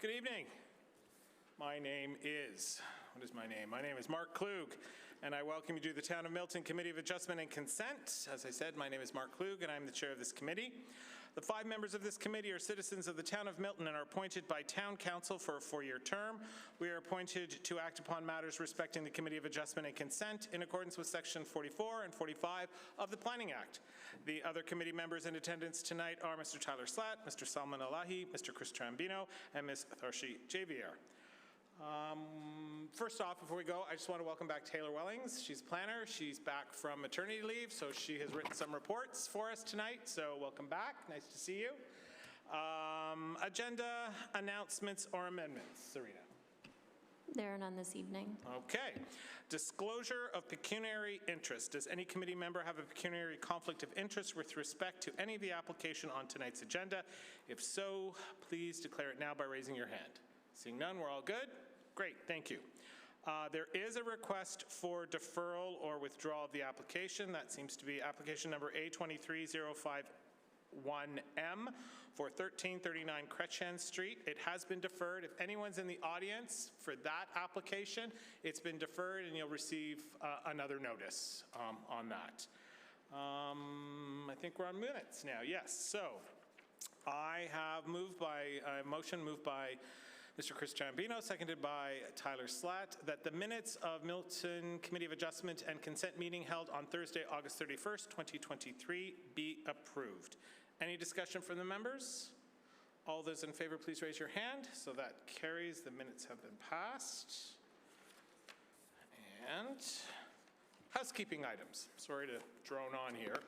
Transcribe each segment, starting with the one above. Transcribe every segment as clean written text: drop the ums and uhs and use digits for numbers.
Good evening. My name is, what is my name? My name is Mark Klug, and I welcome you to the Town of Milton Committee of Adjustment and Consent. As I said, my name is Mark Klug, and I'm the chair of this committee. The 5 members of this committee are citizens of the Town of Milton and are appointed by Town Council for a 4-year term. We are appointed to act upon matters respecting the Committee of Adjustment and Consent in accordance with Section 44 and 45 of the Planning Act. The other committee members in attendance tonight are Mr. Tyler Slatt, Mr. Salman Alahi, Mr. Chris Trambino, and Ms. Tharshi Javier. First off, before we go, I just want to welcome back Taylor Wellings. She's a planner. She's back from maternity leave, so she has written some reports for us tonight. So welcome back. Nice to see you. Agenda announcements or amendments, Serena? There are none this evening. Okay. Disclosure of pecuniary interest. Does any committee member have a pecuniary conflict of interest with respect to any of the application on tonight's agenda? If so, please declare it now by raising your hand. Seeing none, we're all good? Great, thank you. There is a request for deferral or withdrawal of the application. That seems to be application number A23051M for 1339 Cretchen Street. It has been deferred. If anyone's in the audience for that application, it's been deferred and you'll receive another notice on that. I think we're on minutes now. Yes, so I have moved by a motion moved by Mr. Chris Trambino, seconded by Tyler Slatt, that the minutes of Milton Committee of Adjustment and Consent meeting held on Thursday, August 31st, 2023 be approved. Any discussion from the members? All those in favor, please raise your hand. So that carries. The minutes have been passed. And housekeeping items. Sorry to drone on here.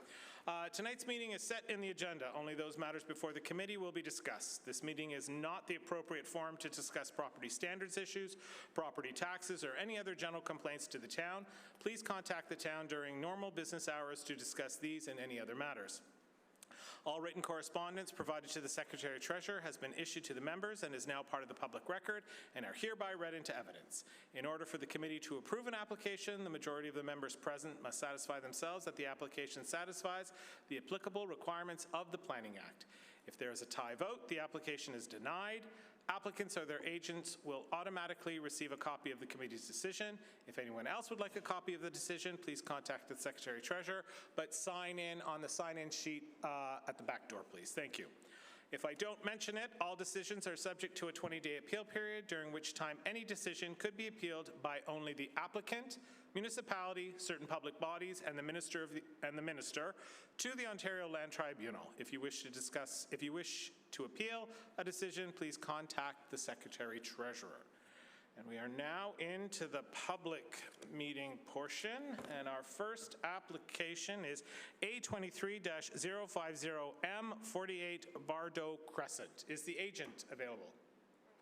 Tonight's meeting is set in the agenda. Only those matters before the committee will be discussed. This meeting is not the appropriate forum to discuss property standards issues, property taxes, or any other general complaints to the town. Please contact the town during normal business hours to discuss these and any other matters. All written correspondence provided to the Secretary-Treasurer has been issued to the members and is now part of the public record and are hereby read into evidence. In order for the committee to approve an application, the majority of the members present must satisfy themselves that the application satisfies the applicable requirements of the Planning Act. If there is a tie vote, the application is denied. Applicants or their agents will automatically receive a copy of the committee's decision. If anyone else would like a copy of the decision, please contact the Secretary-Treasurer, but sign in on the sign-in sheet at the back door, please. Thank you. If I don't mention it, all decisions are subject to a 20-day appeal period, during which time any decision could be appealed by only the applicant, municipality, certain public bodies, and the minister to the Ontario Land Tribunal. If you wish to appeal a decision, please contact the Secretary-Treasurer. And we are now into the public meeting portion, and our first application is A23-050M 48 Bardo Crescent. Is the agent available?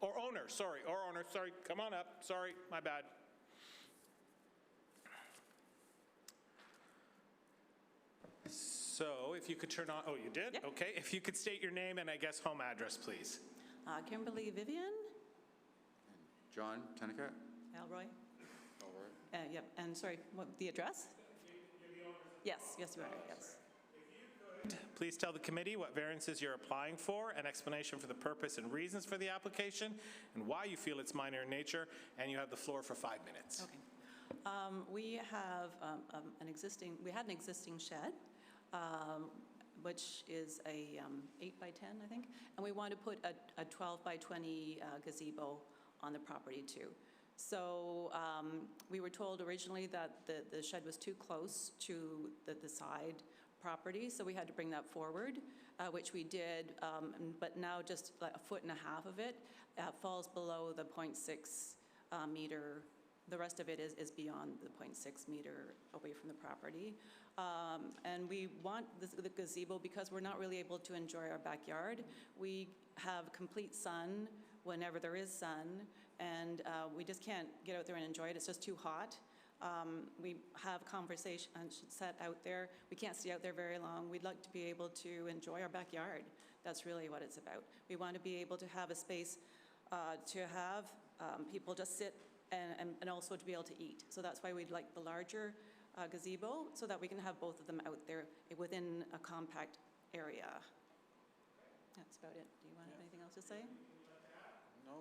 Or owner, sorry, come on up, sorry, my bad. So if you could turn on, oh you did? Yep. Okay, if you could state your name and I guess home address, please. Kimberly Vivian. John Tennecat. Alroy. Alroy. Yep, and sorry, what, the address? Yes, you are, yes. Please tell the committee what variances you're applying for, an explanation for the purpose and reasons for the application, and why you feel it's minor in nature, and you have the floor for 5 minutes. Okay. We have an existing shed, which is a 8 by 10, I think, and we want to put a 12 by 20 gazebo on the property too. So we were told originally that the shed was too close to the side property, so we had to bring that forward, which we did, but now just like 1.5 feet of it falls below the 0.6 meter. The rest of it is beyond the 0.6 meter away from the property. And we want the gazebo because we're not really able to enjoy our backyard. We have complete sun whenever there is sun, and we just can't get out there and enjoy it. It's just too hot. We have conversation set out there. We can't stay out there very long. We'd like to be able to enjoy our backyard. That's really what it's about. We want to be able to have a space to have people just sit and also to be able to eat. So that's why we'd like the larger gazebo, so that we can have both of them out there within a compact area. That's about it. Do you want anything else to say? No,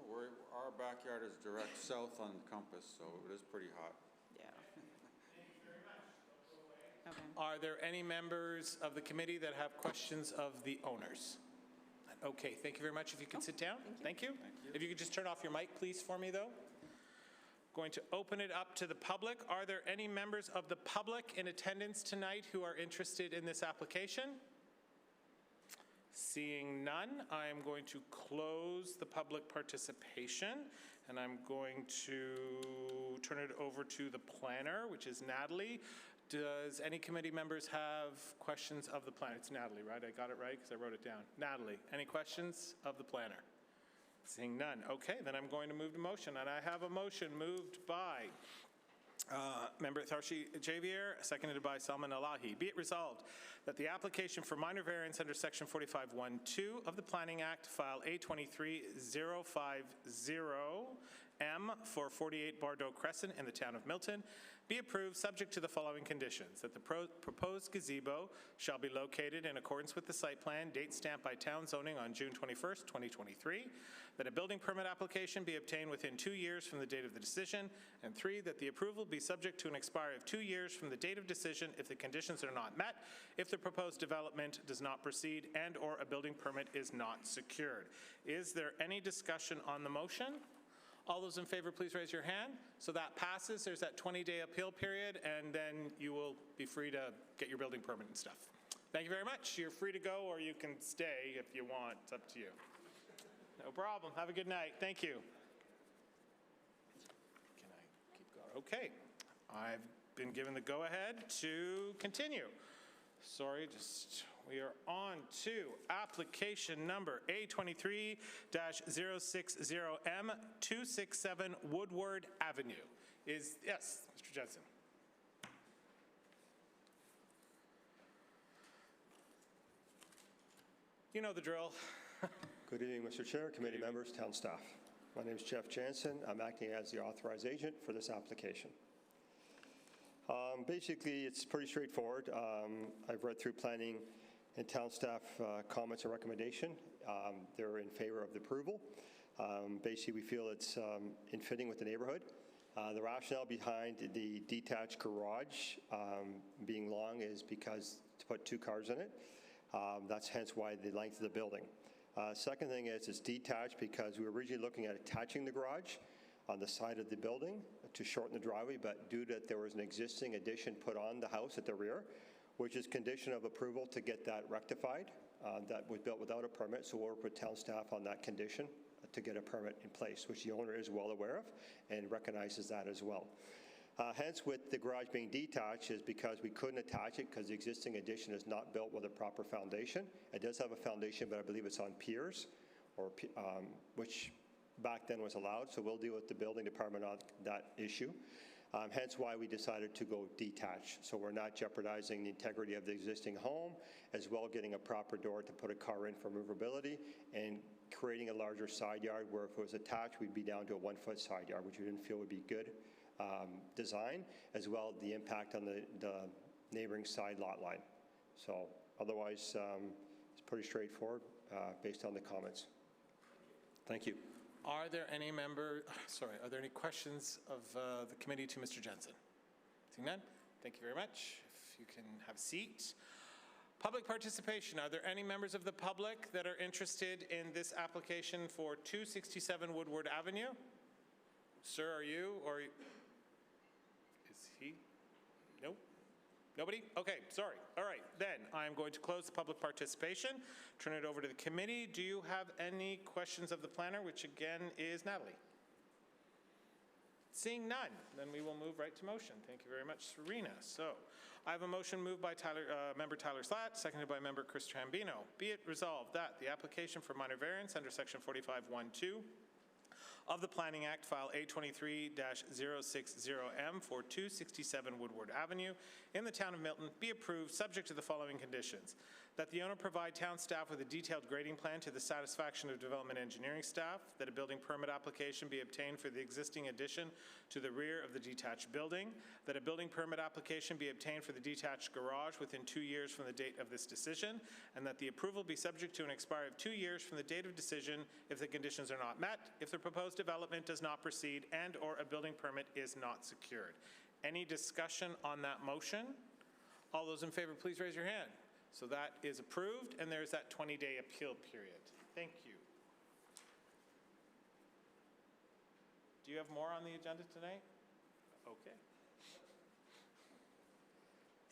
our backyard is direct south on the compass, so it is pretty hot. Yeah. Okay. Are there any members of the committee that have questions of the owners? Okay, thank you very much. If you could sit down. Thank you. If you could just turn off your mic, please, for me, though. Going to open it up to the public. Are there any members of the public in attendance tonight who are interested in this application? Seeing none, I am going to close the public participation, and I'm going to turn it over to the planner, which is Natalie. Does any committee members have questions of the planner? It's Natalie, right? I got it right because I wrote it down. Natalie, any questions of the planner? Seeing none. Okay, then I'm going to move to motion, and I have a motion moved by Member Tharshi Javier, seconded by Salman Alahi. Be it resolved that the application for minor variance under Section 45(1)(2) of the Planning Act, file A23050M for 48 Bordeaux Crescent in the town of Milton, be approved subject to the following conditions: that the proposed gazebo shall be located in accordance with the site plan, date stamped by town zoning on June 21st, 2023, that a building permit application be obtained within 2 years from the date of the decision, and 3, that the approval be subject to an expiry of 2 years from the date of decision if the conditions are not met, if the proposed development does not proceed, and or a building permit is not secured. Is there any discussion on the motion? All those in favor, please raise your hand. So that passes. There's that 20-day appeal period, and then you will be free to get your building permit and stuff. Thank you very much. You're free to go, or you can stay if you want. It's up to you. No problem. Have a good night. Thank you. Can I keep going? Okay. I've been given the go-ahead to continue. Sorry, we are on to application number A23-060M, 267 Woodward Avenue. Yes, Mr. Jensen. You know the drill. Good evening, Mr. Chair, committee members, town staff. My name is Jeff Jansen. I'm acting as the authorized agent for this application. Basically, it's pretty straightforward. I've read through planning and town staff comments and recommendation. They're in favor of the approval. Basically, we feel it's in fitting with the neighborhood. The rationale behind the detached garage being long is because to put 2 cars in it. That's hence why the length of the building. Second thing is it's detached because we were originally looking at attaching the garage on the side of the building to shorten the driveway, but due to that there was an existing addition put on the house at the rear, which is condition of approval to get that rectified. That was built without a permit, so we'll work with town staff on that condition to get a permit in place, which the owner is well aware of and recognizes that as well. Hence, with the garage being detached is because we couldn't attach it because the existing addition is not built with a proper foundation. It does have a foundation, but I believe it's on piers, or which back then was allowed, so we'll deal with the building department on that issue. Hence why we decided to go detached, so we're not jeopardizing the integrity of the existing home, as well getting a proper door to put a car in for movability, and creating a larger side yard where if it was attached, we'd be down to a 1-foot side yard, which we didn't feel would be good design, as well as the impact on the neighboring side lot line. So otherwise, it's pretty straightforward based on the comments. Thank you. Are there any are there any questions of the committee to Mr. Jensen? Seeing none, thank you very much. If you can have a seat. Public participation. Are there any members of the public that are interested in this application for 267 Woodward Avenue? Sir, are you, or is he? Nope. Nobody? Okay, sorry. All right, then I'm going to close the public participation, turn it over to the committee. Do you have any questions of the planner, which again is Natalie? Seeing none, then we will move right to motion. Thank you very much, Serena. So I have a motion moved by Member Tyler Slatt, seconded by Member Chris Trambino. Be it resolved that the application for minor variance under Section 45(1)(2) of the Planning Act, file A23-060M for 267 Woodward Avenue in the town of Milton, be approved subject to the following conditions: that the owner provide town staff with a detailed grading plan to the satisfaction of development engineering staff, that a building permit application be obtained for the existing addition to the rear of the detached building, that a building permit application be obtained for the detached garage within 2 years from the date of this decision, and that the approval be subject to an expiry of 2 years from the date of decision if the conditions are not met, if the proposed development does not proceed, and/or a building permit is not secured. Any discussion on that motion? All those in favor, please raise your hand. So that is approved, and there's that 20-day appeal period. Thank you. Do you have more on the agenda tonight? Okay.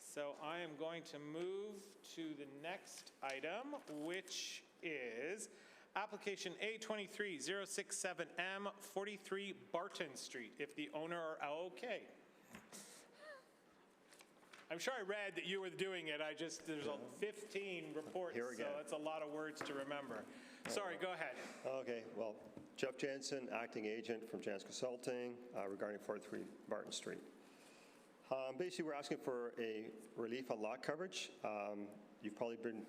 So I am going to move to the next item, which is application A23067M, 43 Barton Street, if the owner are okay. I'm sure I read that you were doing it. There's 15 reports, so that's a lot of words to remember. Sorry, go ahead. Okay, well, Jeff Jansen, acting agent from Jansen Consulting regarding 43 Barton Street. Basically, we're asking for a relief on lot coverage. You've probably been,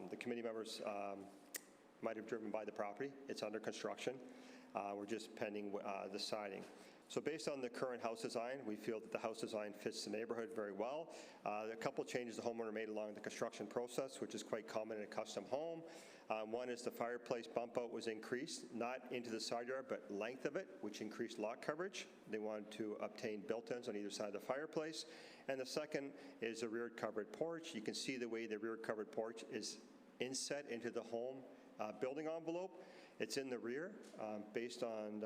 the committee members might have driven by the property. It's under construction. We're just pending the siding. So based on the current house design, we feel that the house design fits the neighborhood very well. A couple of changes the homeowner made along the construction process, which is quite common in a custom home. One is the fireplace bump out was increased, not into the side yard, but length of it, which increased lot coverage. They wanted to obtain built-ins on either side of the fireplace. And the second is a rear covered porch. You can see the way the rear covered porch is inset into the home building envelope. It's in the rear. Based on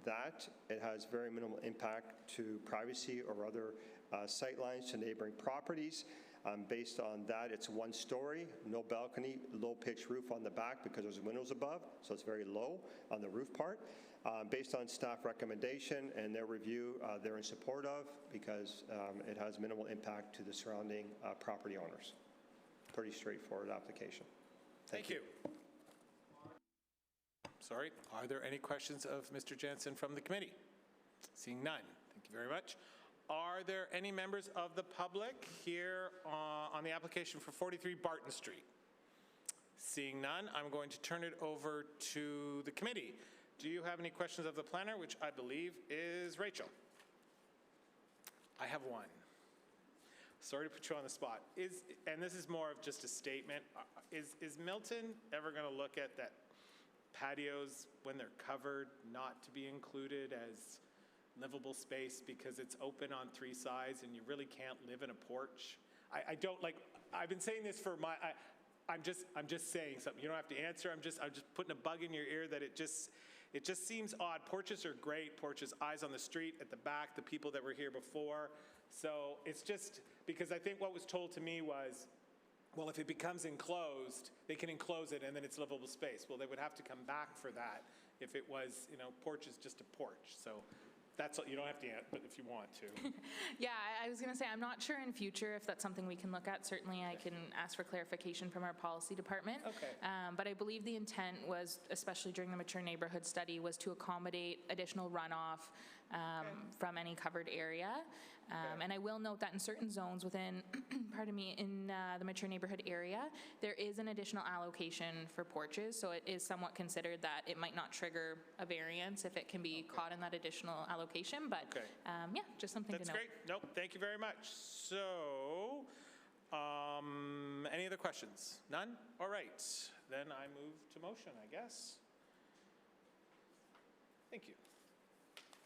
that, it has very minimal impact to privacy or other sight lines to neighboring properties. Based on that, it's 1 story, no balcony, low-pitched roof on the back because there's windows above, so it's very low on the roof part. Based on staff recommendation and their review, they're in support of because it has minimal impact to the surrounding property owners. Pretty straightforward application. Thank you. Sorry, are there any questions of Mr. Jansen from the committee? Seeing none, thank you very much. Are there any members of the public here on the application for 43 Barton Street? Seeing none, I'm going to turn it over to the committee. Do you have any questions of the planner, which I believe is Rachel? I have one. Sorry to put you on the spot. And this is more of just a statement. Is Milton ever going to look at that patios, when they're covered, not to be included as livable space because it's open on 3 sides and you really can't live in a porch? I don't like, I've been saying this for I'm just saying something. You don't have to answer. I'm just putting a bug in your ear that it just seems odd. Porches are great. Porches, eyes on the street, at the back, the people that were here before. So it's just, because I think what was told to me was, well, if it becomes enclosed, they can enclose it and then it's livable space. Well, they would have to come back for that if it was, porch is just a porch. So that's all, you don't have to answer, but if you want to. Yeah, I was going to say, I'm not sure in future if that's something we can look at. Certainly, I can ask for clarification from our policy department. Okay. But I believe the intent was, especially during the mature neighborhood study, was to accommodate additional runoff from any covered area. And I will note that in certain zones within, pardon me, in the mature neighborhood area, there is an additional allocation for porches. So it is somewhat considered that it might not trigger a variance if it can be caught in that additional allocation. But yeah, just something to note. That's great. Nope, thank you very much. So, any other questions? None? All right. Then I move to motion, I guess. Thank you.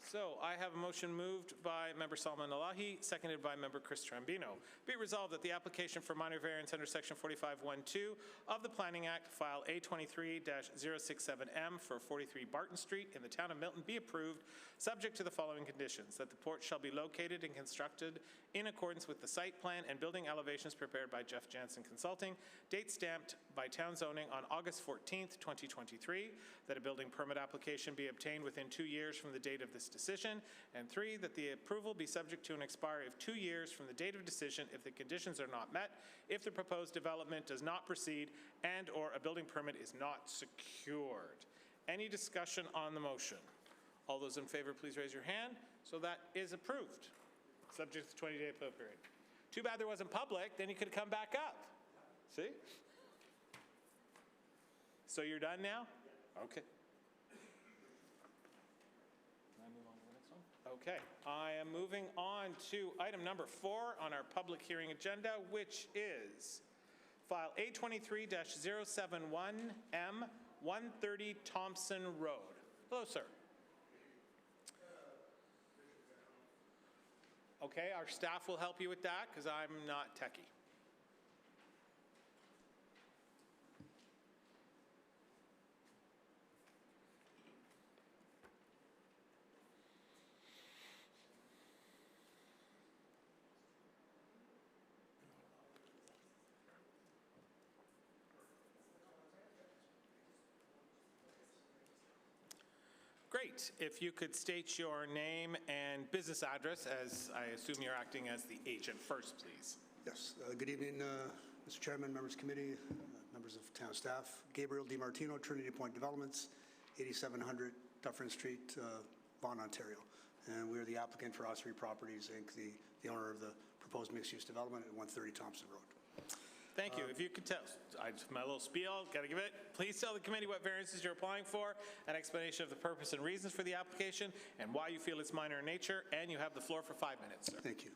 So I have a motion moved by Member Salman Alahi, seconded by Member Chris Trambino. Be it resolved that the application for minor variance under Section 45(1)(2) of the Planning Act, file A23-067M for 43 Barton Street in the town of Milton be approved, subject to the following conditions: that the porch shall be located and constructed in accordance with the site plan and building elevations prepared by Jeff Jansen Consulting, date stamped by town zoning on August 14th, 2023, that a building permit application be obtained within 2 years from the date of this decision, and 3, that the approval be subject to an expiry of 2 years from the date of decision if the conditions are not met, if the proposed development does not proceed, and or a building permit is not secured. Any discussion on the motion? All those in favor, please raise your hand. So that is approved, subject to the 20-day appeal period. Too bad there wasn't public, then you could come back up. See? So you're done now? Okay. Can I move on to the next one? Okay, I am moving on to item number 4 on our public hearing agenda, which is file A23-071M, 130 Thompson Road. Hello, sir. Okay, our staff will help you with that because I'm not techie. Great. If you could state your name and business address, as I assume you're acting as the agent first, please. Yes. Good evening, Mr. Chairman, members of committee, members of town staff. Gabriel DiMartino, Trinity Point Developments, 8700 Dufferin Street, Vaughan, Ontario. And we are the applicant for Osprey Properties, Inc., the owner of the proposed mixed-use development at 130 Thompson Road. Thank you. If you could tell, my little spiel, got to give it. Please tell the committee what variances you're applying for, an explanation of the purpose and reasons for the application, and why you feel it's minor in nature, and you have the floor for 5 minutes, sir. Thank you.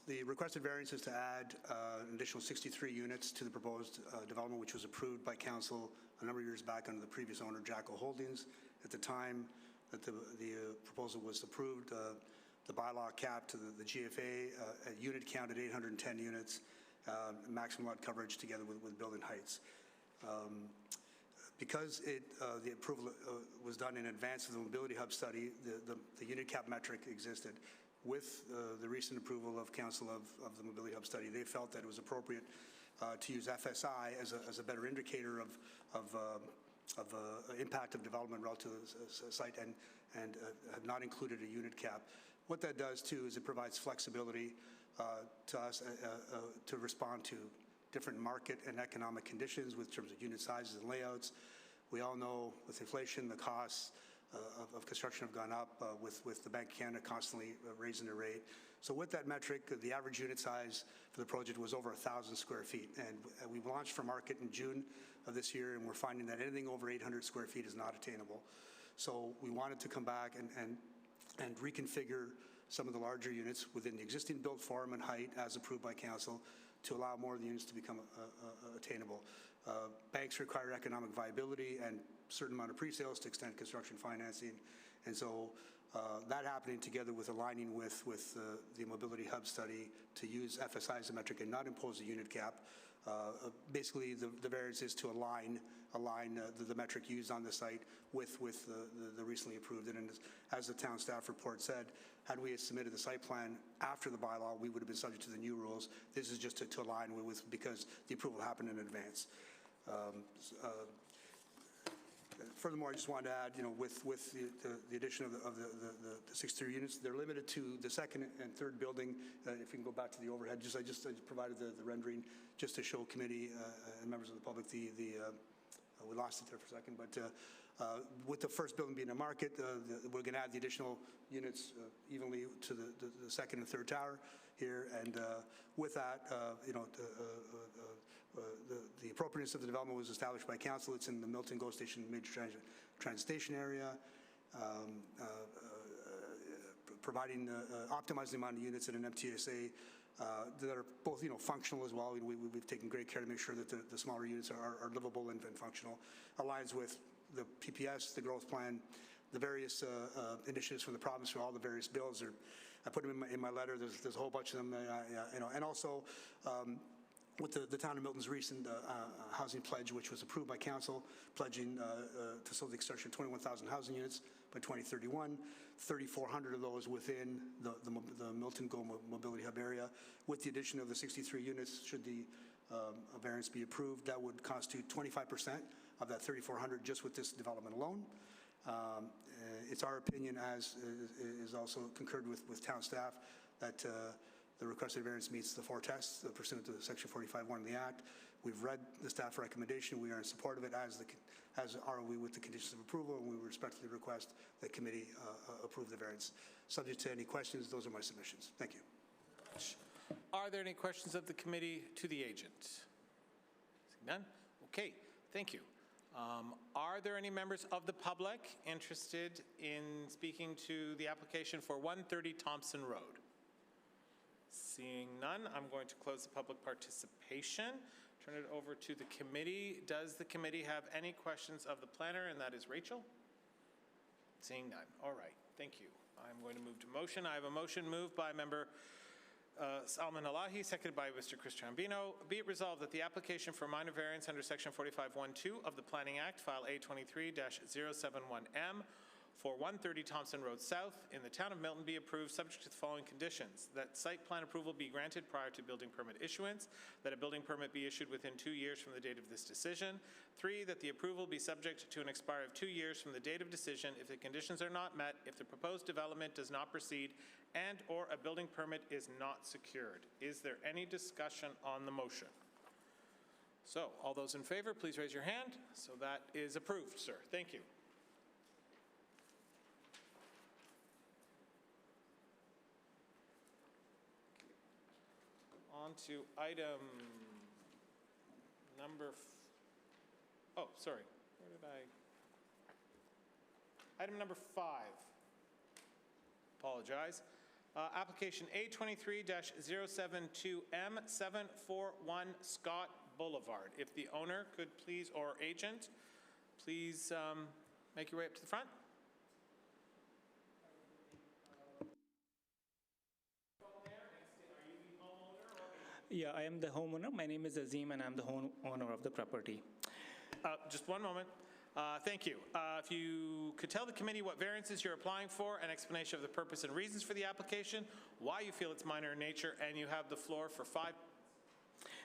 The requested variance is to add an additional 63 units to the proposed development, which was approved by council a number of years back under the previous owner, Jacko Holdings. At the time that the proposal was approved, the bylaw capped the GFA at unit count at 810 units. Maximum lot coverage together with building heights. Because the approval was done in advance of the mobility hub study, the unit cap metric existed. With the recent approval of council of the mobility hub study, they felt that it was appropriate to use FSI as a better indicator of impact of development relative to the site and have not included a unit cap. What that does too is it provides flexibility to us to respond to different market and economic conditions with terms of unit sizes and layouts. We all know with inflation, the costs of construction have gone up with the Bank of Canada constantly raising their rate. So with that metric, the average unit size for the project was over 1,000 square feet. And we launched for market in June of this year, and we're finding that anything over 800 square feet is not attainable. So we wanted to come back and reconfigure some of the larger units within the existing built form and height as approved by council to allow more of the units to become attainable. Banks require economic viability and a certain amount of pre-sales to extend construction financing. And so that happening together with aligning with the mobility hub study to use FSI as a metric and not impose a unit cap. Basically, the variance is to align the metric used on the site with the recently approved. And as the town staff report said, had we submitted the site plan after the bylaw, we would have been subject to the new rules. This is just to align with because the approval happened in advance. Furthermore, I just wanted to add, with the addition of the 63 units, they're limited to the second and third building. If we can go back to the overhead, I just provided the rendering just to show committee and members of the public we lost it there for a second, but with the first building being a market, we're going to add the additional units evenly to the second and third tower here, and with that, the appropriateness of the development was established by council. It's in the Milton GO Station major transit station area, providing optimizing the amount of units in an MTSA that are both functional as well. We've taken great care to make sure that the smaller units are livable and functional. Aligns with the PPS, the growth plan, the various initiatives from the province for all the various bills. I put them in my letter. There's a whole bunch of them, and also with the town of Milton's recent housing pledge, which was approved by council, pledging to facilitate the construction of 21,000 housing units by 2031, 3,400 of those within the Milton GO Mobility Hub area. With the addition of the 63 units, should the variance be approved, that would constitute 25% of that 3,400 just with this development alone. It's our opinion, as is also concurred with town staff, that the requested variance meets the 4 tests pursuant to Section 45(1) of the Act. We've read the staff recommendation. We are in support of it, as are we with the conditions of approval, and we respectfully request that committee approve the variance. Subject to any questions, those are my submissions. Thank you. Are there any questions of the committee to the agent? None? Okay, thank you. Are there any members of the public interested in speaking to the application for 130 Thompson Road? Seeing none, I'm going to close the public participation. Turn it over to the committee. Does the committee have any questions of the planner? And that is Rachel. Seeing none. All right, thank you. I'm going to move to motion. I have a motion moved by member Salman Alahi, seconded by Mr. Chris Trombino. Be it resolved that the application for minor variance under Section 45(1)(2) of the Planning Act, file A23-071M, for 130 Thompson Road South in the town of Milton be approved subject to the following conditions: that site plan approval be granted prior to building permit issuance, that a building permit be issued within 2 years from the date of this decision. 3, that the approval be subject to an expiry of 2 years from the date of decision if the conditions are not met, if the proposed development does not proceed, and/or a building permit is not secured. Is there any discussion on the motion? So, all those in favor, please raise your hand. So that is approved, sir. Thank you. On to item number, oh, sorry, where did item number 5. Apologize. Application A23-072M, 741 Scott Boulevard. If the owner could please, or agent, please make your way up to the front. Yeah, I am the homeowner. My name is Azim, and I'm the owner of the property. Just one moment. Thank you. If you could tell the committee what variances you're applying for, an explanation of the purpose and reasons for the application, why you feel it's minor in nature, and you have the floor for 5.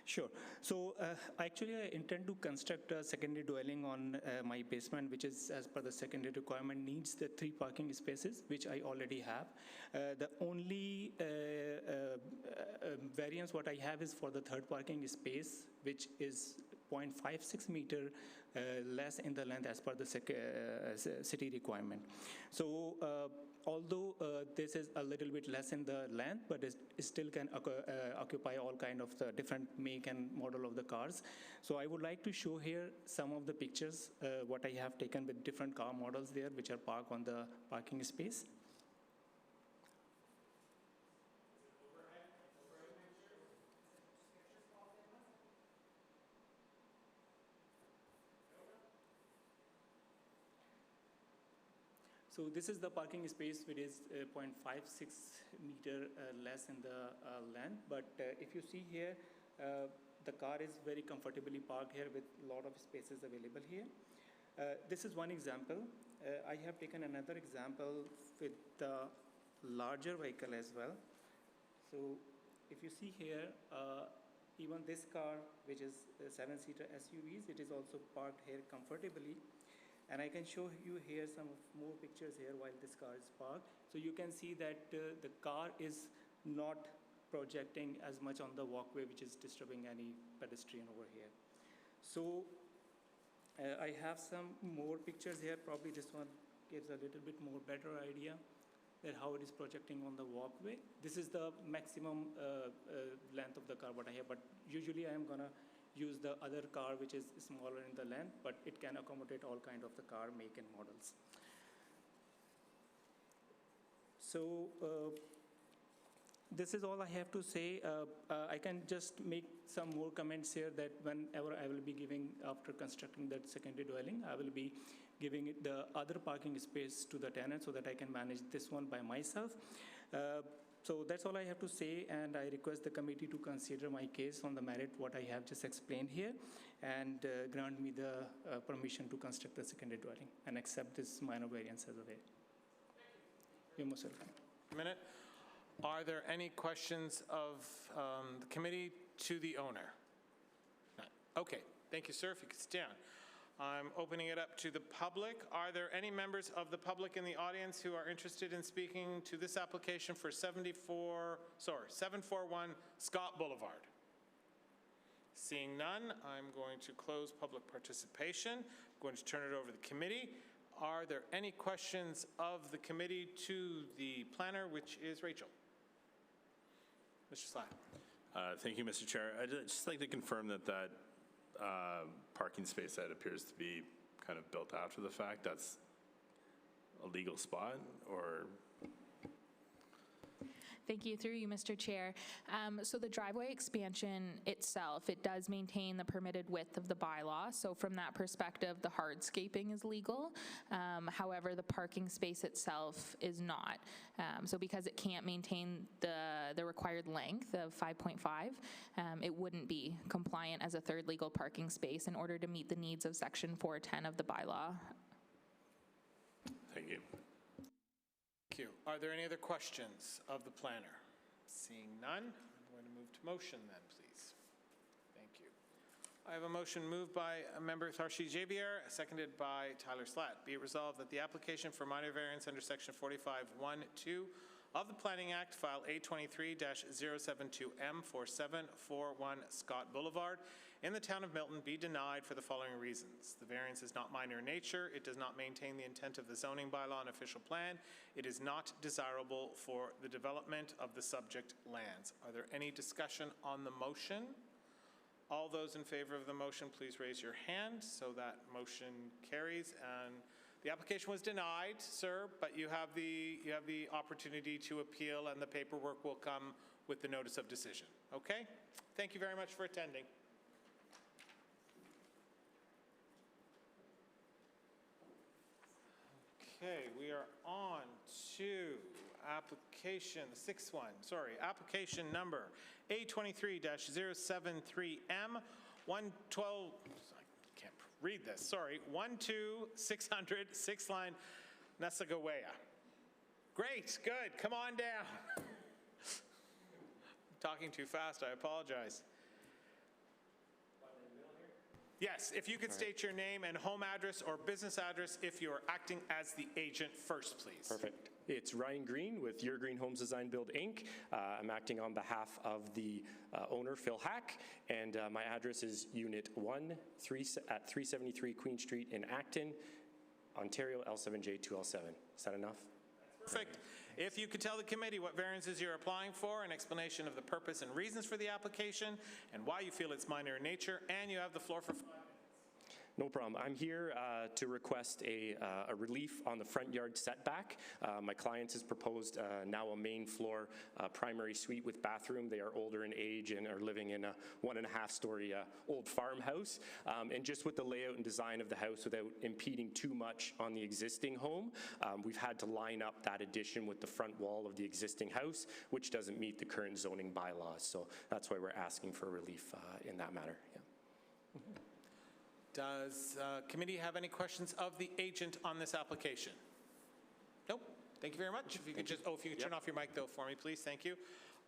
Sure. So actually, I intend to construct a secondary dwelling on my basement, which is, as per the secondary requirement, needs the 3 parking spaces, which I already have. The only variance what I have is for the 3rd parking space, which is 0.56 meter less in the length as per the city requirement. So although this is a little bit less in the length, but it still can occupy all kind of the different make and model of the cars. So I would like to show here some of the pictures, what I have taken with different car models there, which are parked on the parking space. So this is the parking space, which is 0.56 meter less in the length. But if you see here, the car is very comfortably parked here with a lot of spaces available here. This is one example. I have taken another example with the larger vehicle as well. So if you see here, even this car, which is a 7-seater SUVs, it is also parked here comfortably. And I can show you here some more pictures here while this car is parked. So you can see that the car is not projecting as much on the walkway, which is disturbing any pedestrian over here. So I have some more pictures here. Probably this one gives a little bit more better idea that how it is projecting on the walkway. This is the maximum length of the car what I have, but usually I am gonna use the other car which is smaller in the length, but it can accommodate all kind of the car make and models. So this is all I have to say. I can just make some more comments here that whenever I will be giving, after constructing that secondary dwelling, I will be giving it the other parking space to the tenant so that I can manage this one by myself. So that's all I have to say, and I request the committee to consider my case on the merit what I have just explained here, and grant me the permission to construct the secondary dwelling and accept this minor variance as a way. You're most welcome. A minute. Are there any questions of the committee to the owner? None. Okay, thank you, sir. If you could stand. I'm opening it up to the public. Are there any members of the public in the audience who are interested in speaking to this application for 741 Scott Boulevard? Seeing none, I'm going to close public participation. I'm going to turn it over to the committee. Are there any questions of the committee to the planner, which is Rachel? Mr. Slack. Thank you, Mr. Chair. I'd just like to confirm that parking space that appears to be kind of built after the fact, that's a legal spot, or? Thank you. Through you, Mr. Chair. So the driveway expansion itself, it does maintain the permitted width of the bylaw. So from that perspective, the hardscaping is legal. However, the parking space itself is not. So because it can't maintain the required length of 5.5, it wouldn't be compliant as a third legal parking space in order to meet the needs of Section 410 of the bylaw. Thank you. Thank you. Are there any other questions of the planner? Seeing none, I'm going to move to motion then, please. Thank you. I have a motion moved by Member Tharshi Jabier, seconded by Tyler Slatt. Be it resolved that the application for minor variance under Section 45(1)(2) of the Planning Act, file A23-072M 4741 Scott Boulevard, in the town of Milton be denied for the following reasons. The variance is not minor in nature. It does not maintain the intent of the zoning bylaw and official plan. It is not desirable for the development of the subject lands. Are there any discussion on the motion? All those in favor of the motion, please raise your hand. So that motion carries, and the application was denied, sir, but you have the opportunity to appeal, and the paperwork will come with the notice of decision. Okay? Thank you very much for attending. Okay, we are on to application, the sixth one, sorry, application number A23-073M 112, I can't read this, sorry, 12600 6th line, Nassagaweya. Great, good, come on down. I'm talking too fast, I apologize. Yes, if you could state your name and home address or business address if you're acting as the agent first, please. Perfect. It's Ryan Green with Your Green Homes Design Build, Inc. I'm acting on behalf of the owner, Phil Hack, and my address is Unit 1 at 373 Queen Street in Acton, Ontario, L7J2L7. Is that enough? Perfect. If you could tell the committee what variances you're applying for, an explanation of the purpose and reasons for the application, and why you feel it's minor in nature, and you have the floor for 5 minutes. No problem. I'm here to request a relief on the front yard setback. My client has proposed now a main floor primary suite with bathroom. They are older in age and are living in a 1.5-story old farmhouse. And just with the layout and design of the house, without impeding too much on the existing home, we've had to line up that addition with the front wall of the existing house, which doesn't meet the current zoning bylaws. So that's why we're asking for relief in that matter. Yeah. Does committee have any questions of the agent on this application? Nope. Thank you very much. If you could just, if you could turn off your mic though for me, please. Thank you.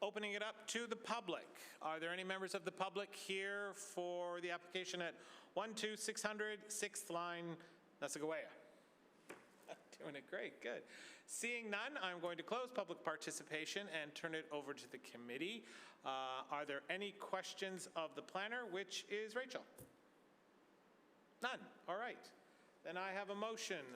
Opening it up to the public. Are there any members of the public here for the application at 12600 6th line, Nassagaweya? Doing it great, good. Seeing none, I'm going to close public participation and turn it over to the committee. Are there any questions of the planner, which is Rachel? None. All right. Then I have a motion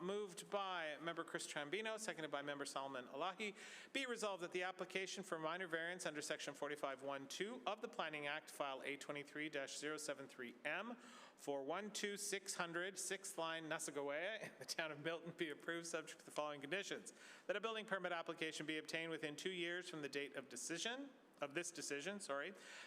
moved by Member Chris Trambino, seconded by Member Solomon Alahi. Be resolved that the application for minor variance under Section 45(1)(2) of the Planning Act, file A23-073M, for 12600 6th line, Nassagaweya, in the town of Milton, be approved subject to the following conditions: that a building permit application be obtained within 2 years from the date of this decision,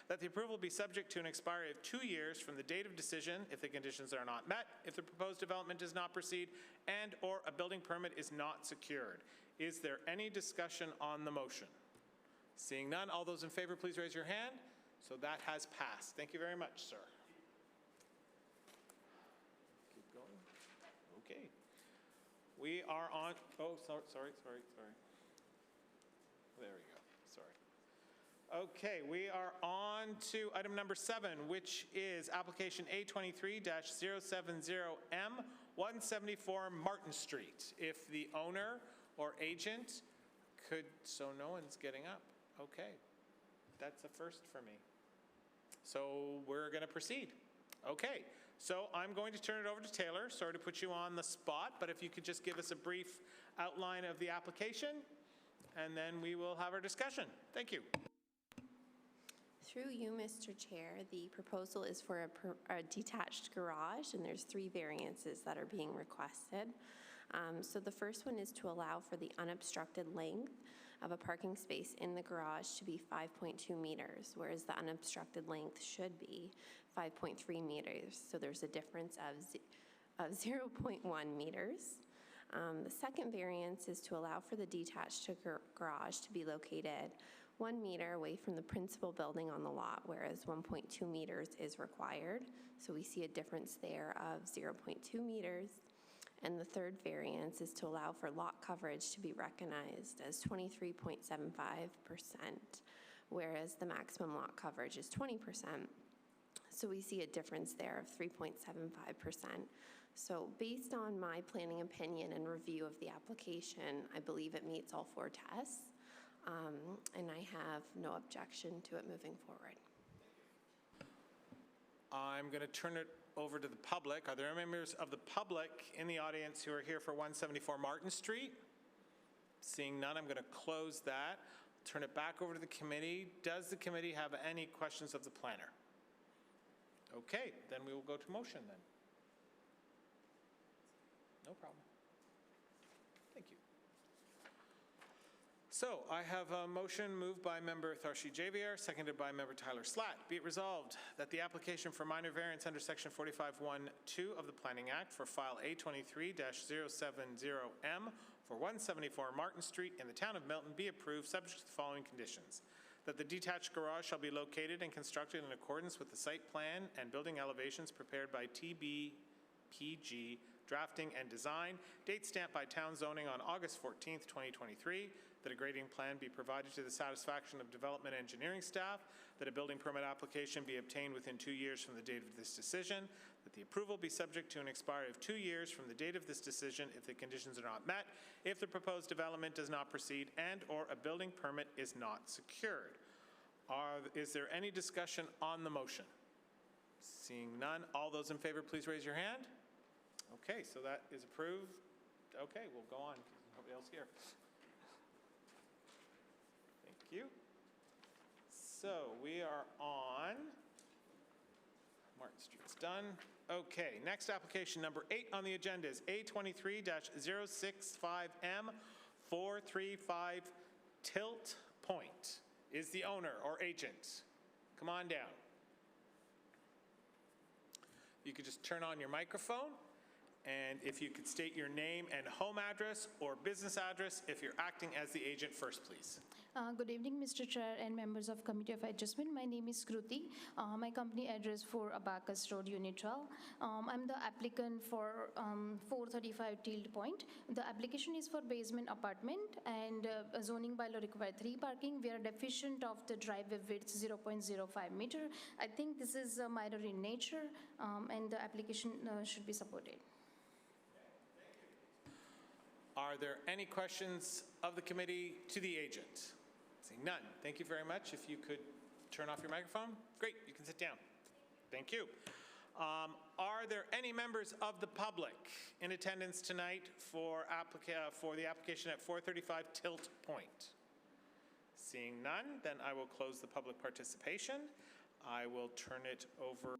that the approval be subject to an expiry of 2 years from the date of decision if the conditions are not met, if the proposed development does not proceed, and or a building permit is not secured. Is there any discussion on the motion? Seeing none, all those in favor, please raise your hand. So that has passed. Thank you very much, sir. Keep going. Okay. We are on, sorry. There we go. Okay, we are on to item number 7, which is application A23-070M 174 Martin Street. If the owner or agent could, so no one's getting up. Okay, that's a first for me. So we're going to proceed. Okay, so I'm going to turn it over to Taylor. Sorry to put you on the spot, but if you could just give us a brief outline of the application, and then we will have our discussion. Thank you. Through you, Mr. Chair, the proposal is for a detached garage, and there's 3 variances that are being requested. So the first one is to allow for the unobstructed length of a parking space in the garage to be 5.2 meters, whereas the unobstructed length should be 5.3 meters. So there's a difference of 0.1 meters. The second variance is to allow for the detached garage to be located 1 meter away from the principal building on the lot, whereas 1.2 meters is required. So we see a difference there of 0.2 meters. And the third variance is to allow for lot coverage to be recognized as 23.75%, whereas the maximum lot coverage is 20%. So we see a difference there of 3.75%. So based on my planning opinion and review of the application, I believe it meets all 4 tests, and I have no objection to it moving forward. I'm going to turn it over to the public. Are there any members of the public in the audience who are here for 174 Martin Street? Seeing none, I'm going to close that. Turn it back over to the committee. Does the committee have any questions of the planner? Okay, then we will go to motion then. No problem. Thank you. So I have a motion moved by member Tharshi Javier, seconded by member Tyler Slatt. Be it resolved that the application for minor variance under section 45(1)(2) of the Planning Act for file A23-070M for 174 Martin Street in the town of Milton be approved subject to the following conditions. That the detached garage shall be located and constructed in accordance with the site plan and building elevations prepared by TBPG Drafting and Design, date stamped by town zoning on August 14th, 2023, that a grading plan be provided to the satisfaction of development engineering staff, that a building permit application be obtained within 2 years from the date of this decision, that the approval be subject to an expiry of 2 years from the date of this decision if the conditions are not met, if the proposed development does not proceed and/or a building permit is not secured. Is there any discussion on the motion? Seeing none, all those in favor, please raise your hand. Okay, so that is approved. Okay, we'll go on. Nobody else here. Thank you. So we are on, Martin Street's done. Okay, next application number 8 on the agenda is A23-065M 435 Tilt Point. Is the owner or agent? Come on down. You could just turn on your microphone, and if you could state your name and home address or business address if you're acting as the agent first, please. Good evening, Mr. Chair and members of Committee of Adjustment. My name is Kruti. My company address for Abacus Road, Unit 12. I'm the applicant for 435 Tilt Point. The application is for basement apartment, and zoning bylaw require 3 parking. We are deficient of the driveway width 0.05 meter. I think this is minor in nature, and the application should be supported. Are there any questions of the committee to the agent? Seeing none. Thank you very much. If you could turn off your microphone. Great, you can sit down. Thank you. Are there any members of the public in attendance tonight for the application at 435 Tilt Point? Seeing none, then I will close the public participation. I will turn it over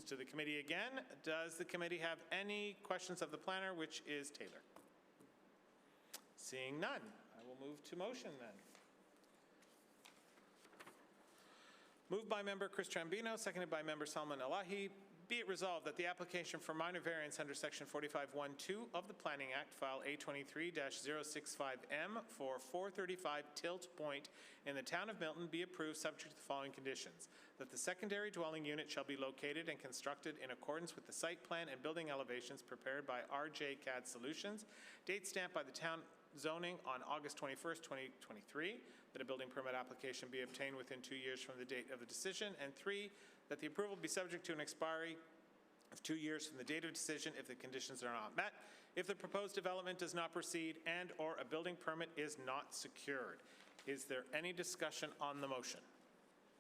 to the committee again. Does the committee have any questions of the planner, which is Taylor? Seeing none, I will move to motion then. Moved by member Chris Trambino, seconded by member Salman Elahi. Be it resolved that the application for minor variance under section 45(1)(2) of the Planning Act, file A23-065M for 435 Tilt Point in the town of Milton be approved subject to the following conditions. That the secondary dwelling unit shall be located and constructed in accordance with the site plan and building elevations prepared by RJ CAD Solutions, date stamped by the town zoning on August 21st, 2023, that a building permit application be obtained within 2 years from the date of the decision, and 3, that the approval be subject to an expiry of 2 years from the date of decision if the conditions are not met, if the proposed development does not proceed and/or a building permit is not secured. Is there any discussion on the motion?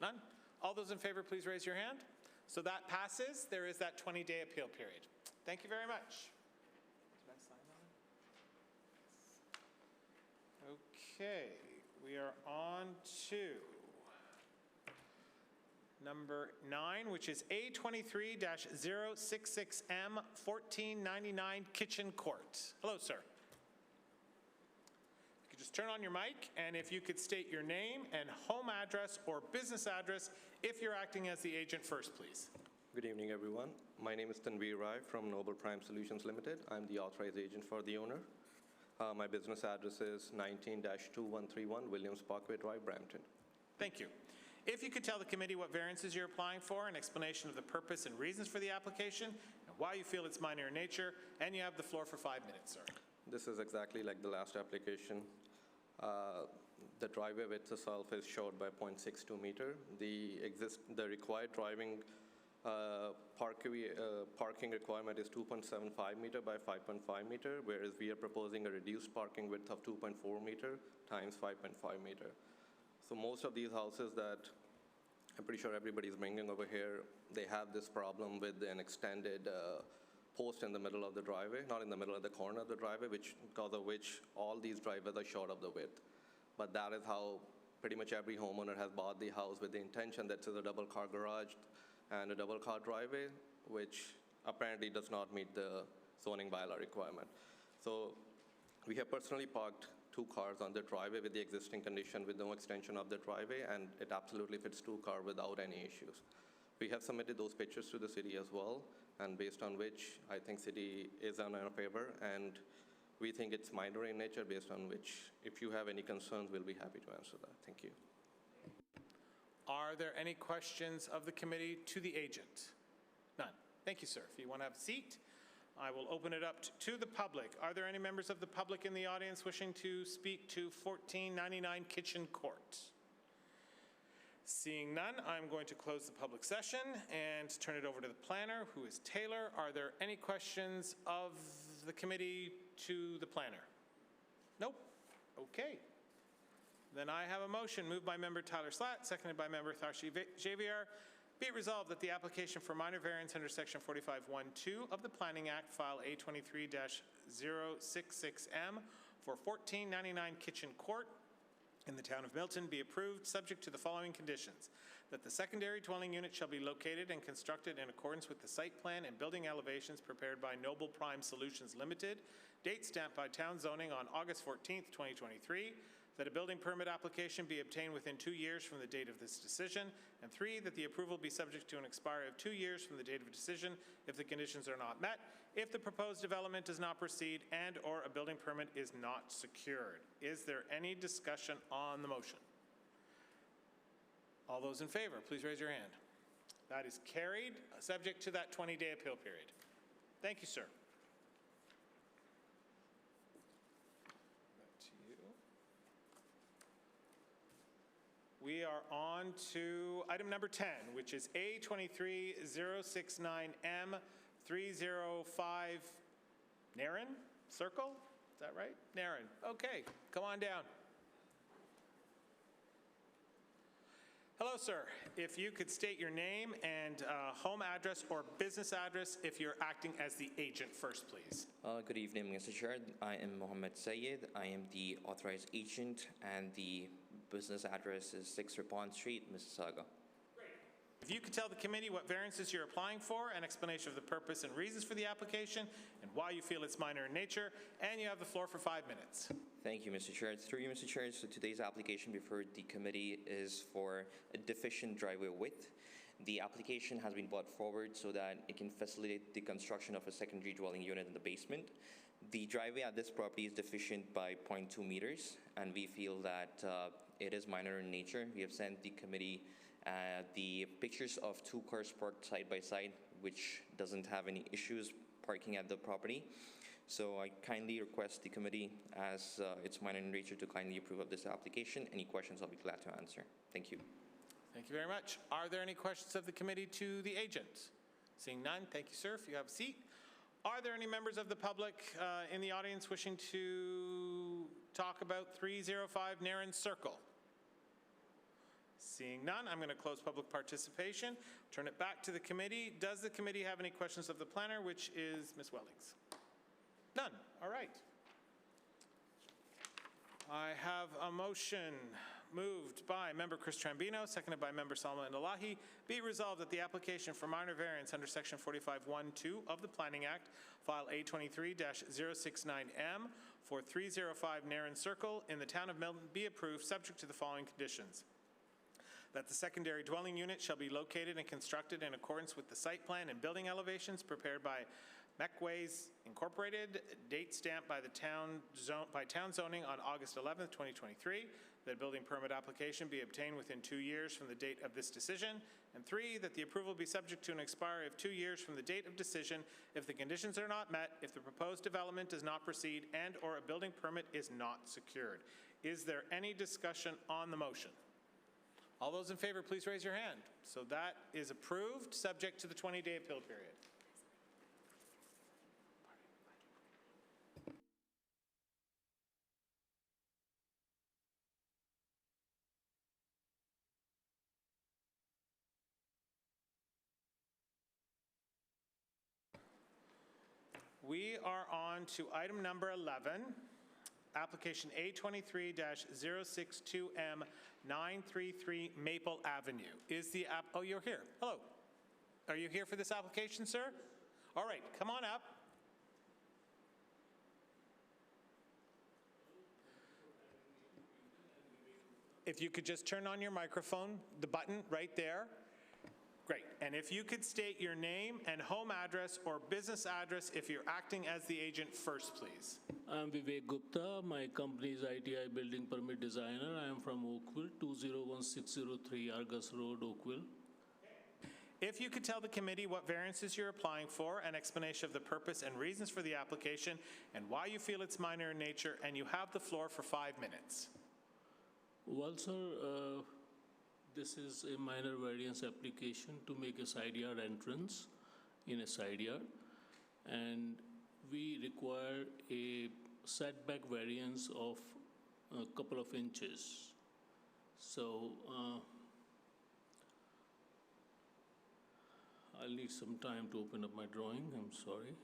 None? All those in favor, please raise your hand. So that passes. There is that 20-day appeal period. Thank you very much. Okay, we are on to number 9, which is A23-066M 1499 Kitchen Court. Hello, sir. You could just turn on your mic, and if you could state your name and home address or business address if you're acting as the agent first, please. Good evening, everyone. My name is Tanveer Rai from Noble Prime Solutions Limited. I'm the authorized agent for the owner. My business address is 19-2131 Williams Parkway Drive, Brampton. Thank you. If you could tell the committee what variances you're applying for, an explanation of the purpose and reasons for the application, and why you feel it's minor in nature, and you have the floor for 5 minutes, sir. This is exactly like the last application. The driveway width itself is short by 0.62 meter. The required parking requirement is 2.75 meter by 5.5 meter, whereas we are proposing a reduced parking width of 2.4 meter times 5.5 meter. So most of these houses that I'm pretty sure everybody's bringing over here, they have this problem with an extended post in the middle of the driveway, not in the middle of the corner of the driveway, because of which all these driveways are short of the width. But that is how pretty much every homeowner has bought the house, with the intention that it's a double car garage and a double car driveway, which apparently does not meet the zoning bylaw requirement. So we have personally parked 2 cars on the driveway with the existing condition with no extension of the driveway, and it absolutely fits 2 cars without any issues. We have submitted those pictures to the city as well, and based on which I think city is in our favor, and we think it's minor in nature, based on which if you have any concerns, we'll be happy to answer that. Thank you. Are there any questions of the committee to the agent? None. Thank you, sir. If you want to have a seat, I will open it up to the public. Are there any members of the public in the audience wishing to speak to 1499 Kitchen Court? Seeing none, I'm going to close the public session and turn it over to the planner, who is Taylor. Are there any questions of the committee to the planner? Nope. Okay. Then I have a motion moved by member Tyler Slatt, seconded by member Tharshi Javier. Be it resolved that the application for minor variance under section 45(1)(2) of the Planning Act, file A23-066M for 1499 Kitchen Court in the town of Milton be approved, subject to the following conditions: that the secondary dwelling unit shall be located and constructed in accordance with the site plan and building elevations prepared by Noble Prime Solutions Limited, date stamped by town zoning on August 14th, 2023, that a building permit application be obtained within 2 years from the date of this decision, and 3, that the approval be subject to an expiry of 2 years from the date of decision if the conditions are not met, if the proposed development does not proceed and or a building permit is not secured. Is there any discussion on the motion? All those in favor, please raise your hand. That is carried, subject to that 20-day appeal period. Thank you, sir. We are on to item number 10, which is A23-069M 305 Naren Circle? Is that right? Naren. Okay, come on down. Hello, sir. If you could state your name and home address or business address if you're acting as the agent first, please. Good evening, Mr. Chair. I am Mohammed Sayed. I am the authorized agent, and the business address is 6 Ripon Street, Mississauga. Great. If you could tell the committee what variances you're applying for, an explanation of the purpose and reasons for the application, and why you feel it's minor in nature, and you have the floor for 5 minutes. Thank you, Mr. Chair. Through you, Mr. Chair, so today's application before the committee is for a deficient driveway width. The application has been brought forward so that it can facilitate the construction of a secondary dwelling unit in the basement. The driveway at this property is deficient by 0.2 meters, and we feel that it is minor in nature. We have sent the committee the pictures of 2 cars parked side by side, which doesn't have any issues parking at the property. So I kindly request the committee, as it's minor in nature, to kindly approve of this application. Any questions, I'll be glad to answer. Thank you. Thank you very much. Are there any questions of the committee to the agent? Seeing none, thank you, sir. If you have a seat. Are there any members of the public in the audience wishing to talk about 305 Naren Circle? Seeing none, I'm going to close public participation. Turn it back to the committee. Does the committee have any questions of the planner, which is Ms. Wellings? None. All right. I have a motion Moved by Member Chris Trambino, seconded by Member Salma Indalahi. Be it resolved that the application for minor variance under Section 45(1)(2) of the Planning Act, File A23-069M for 305 Narren Circle in the town of Milton be approved, subject to the following conditions. That the secondary dwelling unit shall be located and constructed in accordance with the site plan and building elevations prepared by Mecways Incorporated, date stamped by the town zoning on August 11th, 2023. That a building permit application be obtained within 2 years from the date of this decision. And 3, that the approval be subject to an expiry of 2 years from the date of decision if the conditions are not met, if the proposed development does not proceed, and/or a building permit is not secured. Is there any discussion on the motion? All those in favor, please raise your hand. So that is approved, subject to the 20-day appeal period. We are on to item number 11, application A23-062M933 Maple Avenue. Is the oh, you're here. Hello. Are you here for this application, sir? All right, come on up. If you could just turn on your microphone, the button right there. Great. And if you could state your name and home address or business address if you're acting as the agent first, please. I'm Vivek Gupta. My company is ITI Building Permit Designer. I am from Oakville, 201603 Argus Road, Oakville. If you could tell the committee what variances you're applying for, an explanation of the purpose and reasons for the application, and why you feel it's minor in nature, and you have the floor for 5 minutes. Well, sir, this is a minor variance application to make a side yard entrance in a side yard, and we require a setback variance of a couple of inches. So I'll need some time to open up my drawing, I'm sorry.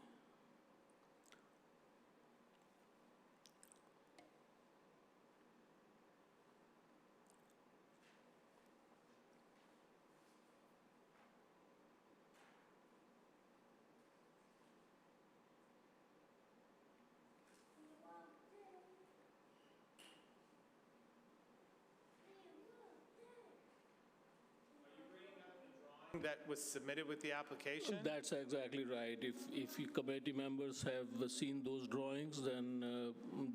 That was submitted with the application? That's exactly right. If you committee members have seen those drawings, then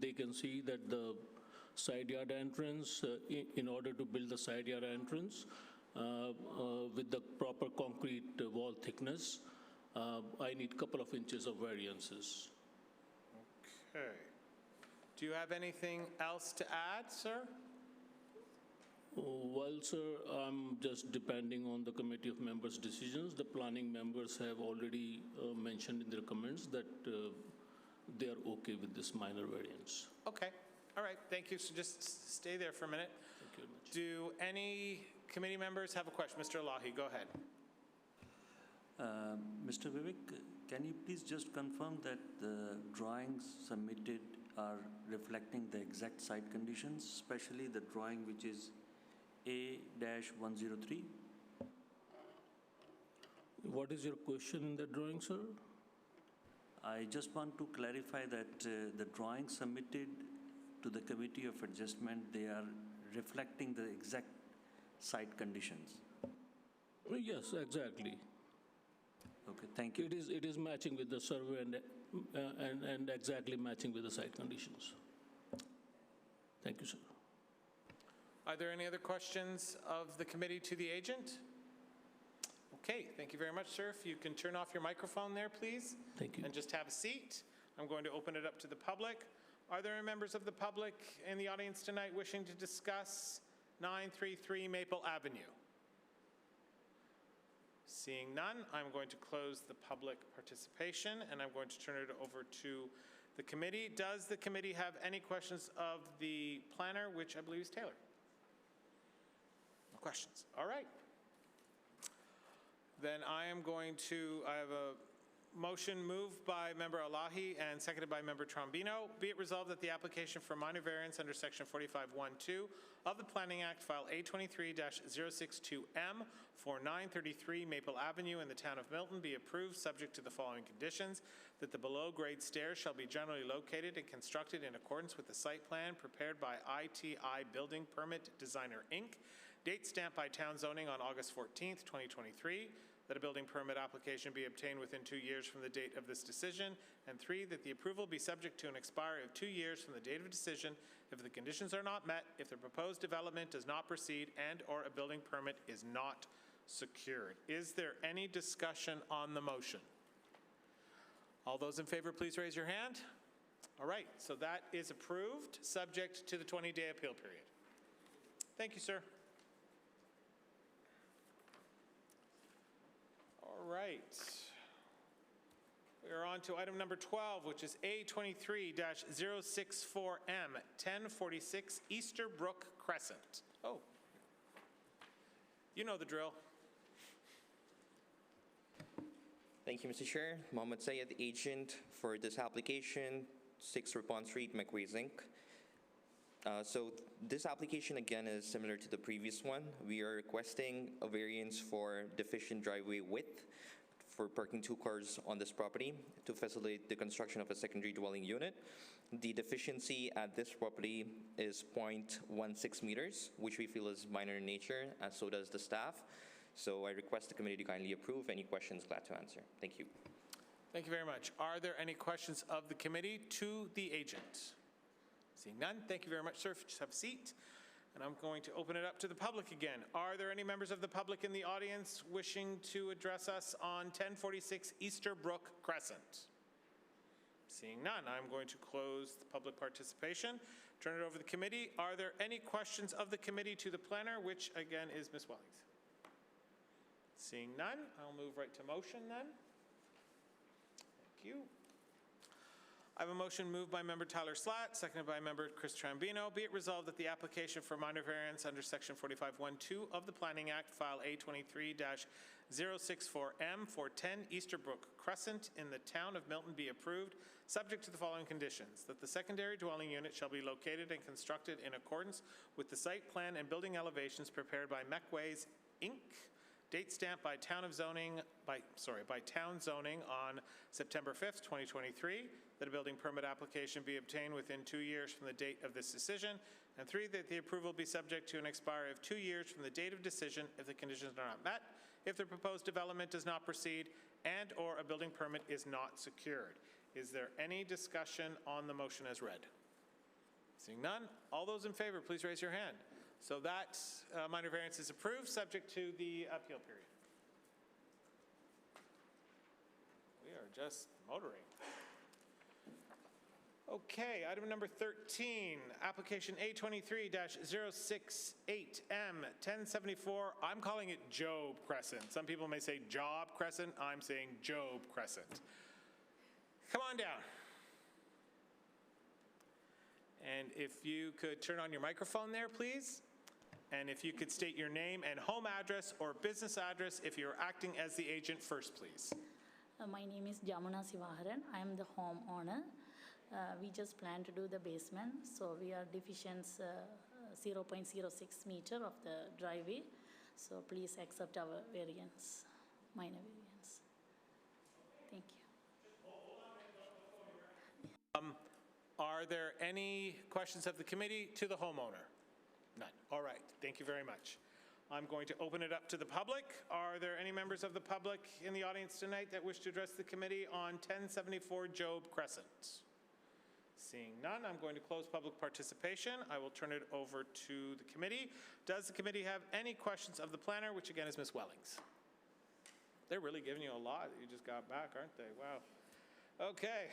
they can see that the side yard entrance, in order to build the side yard entrance with the proper concrete wall thickness, I need a couple of inches of variances. Okay. Do you have anything else to add, sir? Well, sir, I'm just depending on the committee of members' decisions. The planning members have already mentioned in their comments that they are okay with this minor variance. Okay. All right. Thank you. So just stay there for a minute. Thank you very much. Do any committee members have a question? Mr. Elahi, go ahead. Mr. Vivek, can you please just confirm that the drawings submitted are reflecting the exact site conditions, especially the drawing which is A-103? What is your question in the drawing, sir? I just want to clarify that the drawings submitted to the Committee of Adjustment, they are reflecting the exact site conditions. Yes, exactly. Okay, thank you. It is matching with the survey and exactly matching with the site conditions. Thank you, sir. Are there any other questions of the committee to the agent? Okay, thank you very much, sir. If you can turn off your microphone there, please. Thank you. And just have a seat. I'm going to open it up to the public. Are there any members of the public in the audience tonight wishing to discuss 933 Maple Avenue? Seeing none, I'm going to close the public participation, and I'm going to turn it over to the committee. Does the committee have any questions of the planner, which I believe is Taylor? No questions. All right. Then I have a Motion moved by Member Elahi and seconded by Member Trombino. Be it resolved that the application for minor variance under Section 45(1)(2) of the Planning Act, File A23-062M for 933 Maple Avenue in the town of Milton be approved, subject to the following conditions: that the below-grade stairs shall be generally located and constructed in accordance with the site plan prepared by ITI Building Permit Designer, Inc., date stamped by Town Zoning on August 14th, 2023, that a building permit application be obtained within 2 years from the date of this decision, and 3, that the approval be subject to an expiry of 2 years from the date of decision if the conditions are not met, if the proposed development does not proceed, and/or a building permit is not secured. Is there any discussion on the motion? All those in favor, please raise your hand. All right, so that is approved, subject to the 20-day appeal period. Thank you, sir. All right. We are on to item number 12, which is A23-064M, 1046 Easterbrook Crescent. Oh, you know the drill. Thank you, Mr. Chair. Mohammed Sayed, agent for this application, 6 Ripon Street, McWays, Inc. So this application, again, is similar to the previous one. We are requesting a variance for deficient driveway width for parking 2 cars on this property to facilitate the construction of a secondary dwelling unit. The deficiency at this property is 0.16 meters, which we feel is minor in nature, and so does the staff. So I request the committee to kindly approve. Any questions, glad to answer. Thank you. Thank you very much. Are there any questions of the committee to the agent? Seeing none, thank you very much, sir. Just have a seat. And I'm going to open it up to the public again. Are there any members of the public in the audience wishing to address us on 1046 Easterbrook Crescent? Seeing none, I'm going to close the public participation. Turn it over to the committee. Are there any questions of the committee to the planner, which again is Ms. Wellings? Seeing none, I'll move right to motion then. Thank you. I have a motion moved by Member Tyler Slatt, seconded by Member Chris Trombino. Be it resolved that the application for minor variance under Section 45(1)(2) of the Planning Act, File A23-064M for 10 Easterbrook Crescent in the town of Milton be approved, subject to the following conditions: that the secondary dwelling unit shall be located and constructed in accordance with the site plan and building elevations prepared by McWays, Inc., date stamped by Town Zoning on September 5th, 2023, that a building permit application be obtained within 2 years from the date of this decision, and 3, that the approval be subject to an expiry of 2 years from the date of decision if the conditions are not met, if the proposed development does not proceed, and/or a building permit is not secured. Is there any discussion on the motion as read? Seeing none, all those in favor, please raise your hand. So that minor variance is approved, subject to the appeal period. We are just motoring. Okay, item number 13, application A23-068M, 1074. I'm calling it Job Crescent. Some people may say Job Crescent. I'm saying Job Crescent. Come on down. And if you could turn on your microphone there, please. And if you could state your name and home address or business address if you're acting as the agent first, please. My name is Jamuna Sivaharan. I am the homeowner. We just plan to do the basement, so we are deficient 0.06 meter of the driveway. So please accept our variance, minor variance. Thank you. Are there any questions of the committee to the homeowner? None. All right. Thank you very much. I'm going to open it up to the public. Are there any members of the public in the audience tonight that wish to address the committee on 1074 Job Crescent? Seeing none, I'm going to close public participation. I will turn it over to the committee. Does the committee have any questions of the planner, which again is Ms. Wellings? They're really giving you a lot that you just got back, aren't they? Wow. Okay,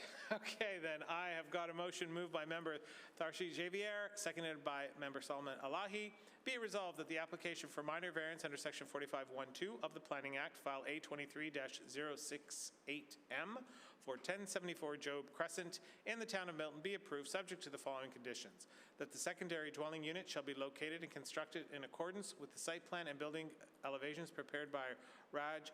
then I have got a motion moved by Member Tharshi Javier, seconded by Member Solomon Elahi. Be it resolved that the application for minor variance under Section 45(1)(2) of the Planning Act, File A23-068M for 1074 Job Crescent in the town of Milton be approved, subject to the following conditions: that the secondary dwelling unit shall be located and constructed in accordance with the site plan and building elevations prepared by Raj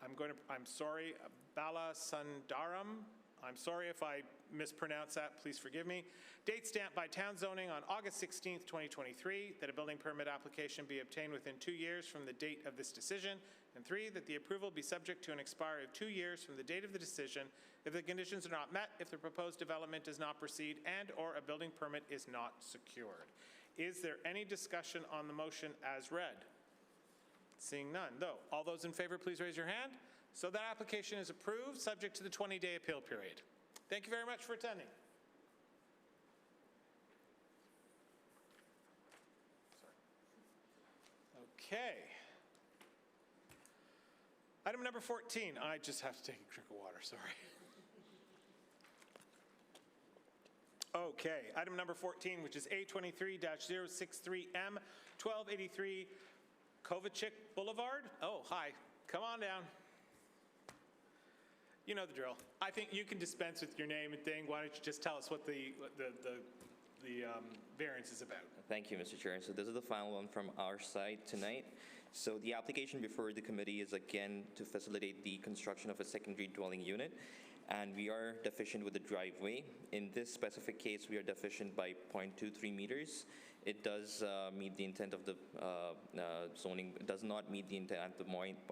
I'm sorry, Bala Sundaram. I'm sorry if I mispronounce that, please forgive me. Date stamped by town zoning on August 16th, 2023, that a building permit application be obtained within 2 years from the date of this decision, and 3, that the approval be subject to an expiry of 2 years from the date of the decision if the conditions are not met, if the proposed development does not proceed, and/or a building permit is not secured. Is there any discussion on the motion as read? Seeing none, though. All those in favor, please raise your hand. So that application is approved, subject to the 20-day appeal period. Thank you very much for attending. Okay. Item number 14. I just have to take a drink of water, sorry. Okay, item number 14, which is A23-063M, 1283 Kovacic Boulevard. Oh, hi. Come on down. You know the drill. I think you can dispense with your name and thing. Why don't you just tell us what the variance is about? Thank you, Mr. Chair. So this is the final one from our side tonight. So the application before the committee is again to facilitate the construction of a secondary dwelling unit, and we are deficient with the driveway. In this specific case, we are deficient by 0.23 meters. It does meet the intent of the zoning. It does not meet the intent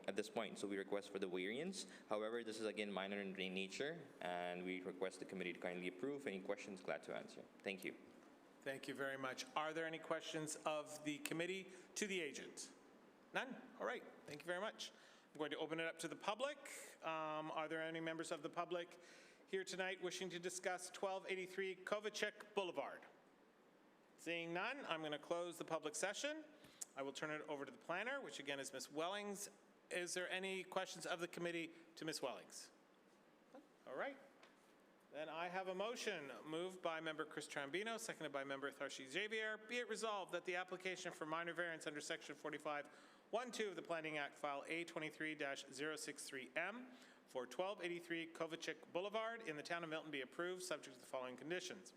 at this point, so we request for the variance. However, this is again minor in nature, and we request the committee to kindly approve. Any questions, glad to answer. Thank you. Thank you very much. Are there any questions of the committee to the agent? None? All right. Thank you very much. I'm going to open it up to the public. Are there any members of the public here tonight wishing to discuss 1283 Kovacic Boulevard? Seeing none, I'm going to close the public session. I will turn it over to the planner, which again is Ms. Wellings. Is there any questions of the committee to Ms. Wellings? All right. Then I have a motion moved by member Chris Trambino, seconded by member Tharshi Xavier. Be it resolved that the application for minor variance under section 45(1)(2) of the Planning Act file A23-063M for 1283 Kovacic Boulevard in the town of Milton be approved, subject to the following conditions.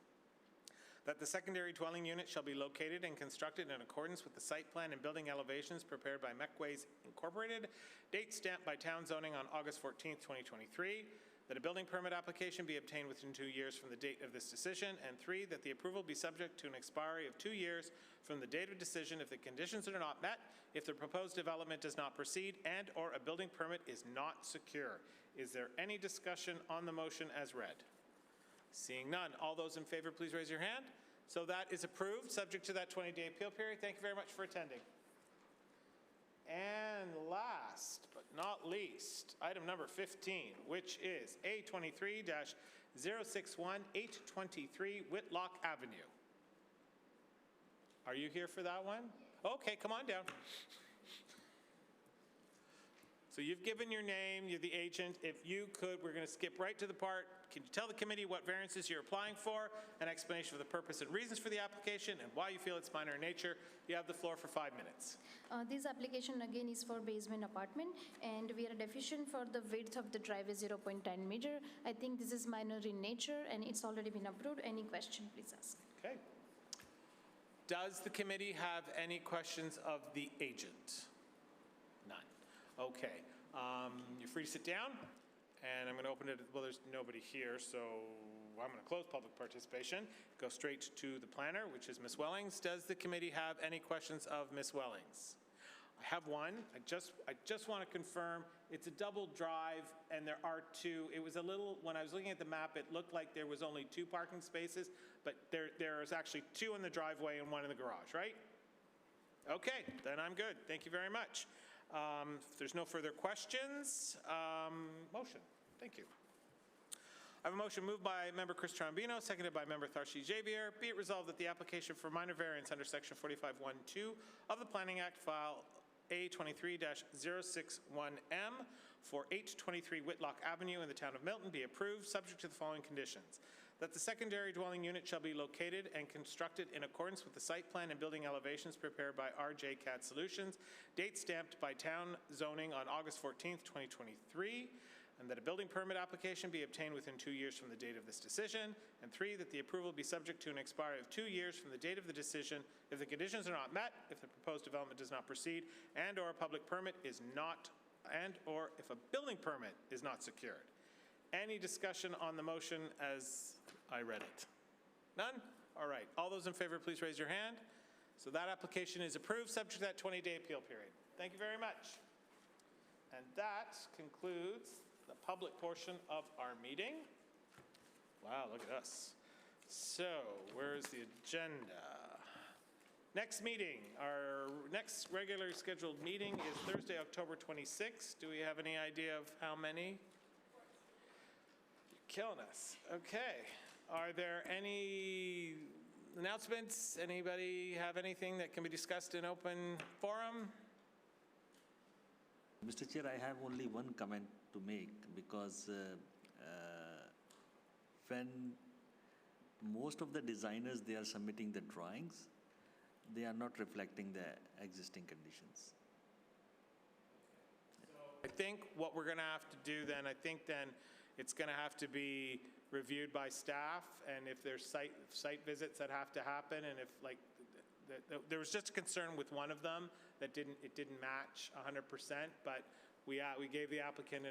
That the secondary dwelling unit shall be located and constructed in accordance with the site plan and building elevations prepared by Mecways Incorporated, date stamped by town zoning on August 14th, 2023, that a building permit application be obtained within 2 years from the date of this decision, and 3, that the approval be subject to an expiry of 2 years from the date of decision if the conditions are not met, if the proposed development does not proceed, and/or a building permit is not secure. Is there any discussion on the motion as read? Seeing none, all those in favor, please raise your hand. So that is approved, subject to that 20-day appeal period. Thank you very much for attending. And last but not least, item number 15, which is A23-061 823 Whitlock Avenue. Are you here for that one? Okay, come on down. So you've given your name, you're the agent. If you could, we're going to skip right to the part. Can you tell the committee what variances you're applying for, an explanation of the purpose and reasons for the application, and why you feel it's minor in nature? You have the floor for 5 minutes. This application again is for basement apartment, and we are deficient for the width of the driveway 0.10 meter. I think this is minor in nature, and it's already been approved. Any question, please ask. Okay. Does the committee have any questions of the agent? None. Okay. You're free to sit down, and I'm going to open it. Well, there's nobody here, so I'm going to close public participation. Go straight to the planner, which is Ms. Wellings. Does the committee have any questions of Ms. Wellings? I have one. I just want to confirm it's a double drive, and there are 2. It was a little, when I was looking at the map, it looked like there was only 2 parking spaces, but there is actually 2 in the driveway and 1 in the garage, right? Okay, then I'm good. Thank you very much. If there's no further questions, motion. Thank you. I have a motion moved by member Chris Trambino, seconded by member Tharshi Xavier. Be it resolved that the application for minor variance under section 45(1)(2) of the Planning Act file A23-061M for 823 Whitlock Avenue in the town of Milton be approved, subject to the following conditions. That the secondary dwelling unit shall be located and constructed in accordance with the site plan and building elevations prepared by RJ CAD Solutions, date stamped by town zoning on August 14th, 2023, and that a building permit application be obtained within 2 years from the date of this decision, and 3, that the approval be subject to an expiry of 2 years from the date of the decision if the conditions are not met, if the proposed development does not proceed, and/or a public permit is not and/or if a building permit is not secured. Any discussion on the motion as I read it? None? All right. All those in favor, please raise your hand. So that application is approved, subject to that 20-day appeal period. Thank you very much. And that concludes the public portion of our meeting. Wow, look at us. So, where's the agenda? Next meeting, our next regularly scheduled meeting is Thursday, October 26th. Do we have any idea of how many? You're killing us. Okay. Are there any announcements? Anybody have anything that can be discussed in open forum? Mr. Chair, I have only one comment to make because when most of the designers, they are submitting the drawings, they are not reflecting the existing conditions. I think what we're going to have to do then, it's going to have to be reviewed by staff, and if there's site visits that have to happen, and if like, there was just a concern with one of them that it didn't match 100%, but we gave the applicant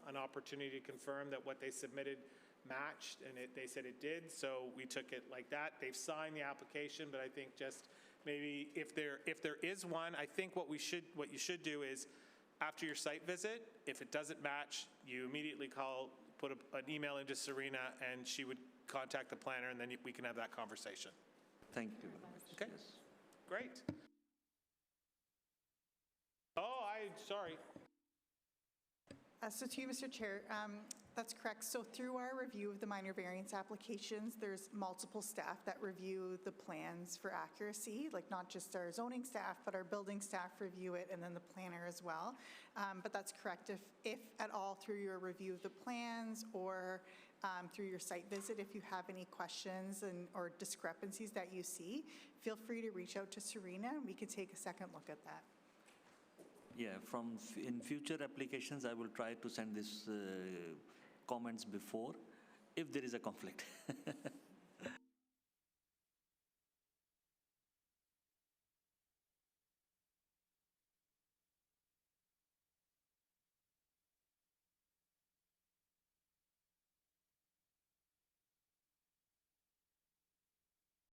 an opportunity to confirm that what they submitted matched, and they said it did, so we took it like that. They've signed the application, but I think just maybe if there is one, I think what you should do is after your site visit, if it doesn't match, you immediately put an email into Serena, and she would contact the planner, and then we can have that conversation. Thank you. Okay, great. Oh, sorry. So to you, Mr. Chair, that's correct. So through our review of the minor variance applications, there's multiple staff that review the plans for accuracy, like not just our zoning staff, but our building staff review it, and then the planner as well. But that's correct. If at all through your review of the plans or through your site visit, if you have any questions or discrepancies that you see, feel free to reach out to Serena, and we can take a second look at that. Yeah, in future applications, I will try to send this comments before if there is a conflict.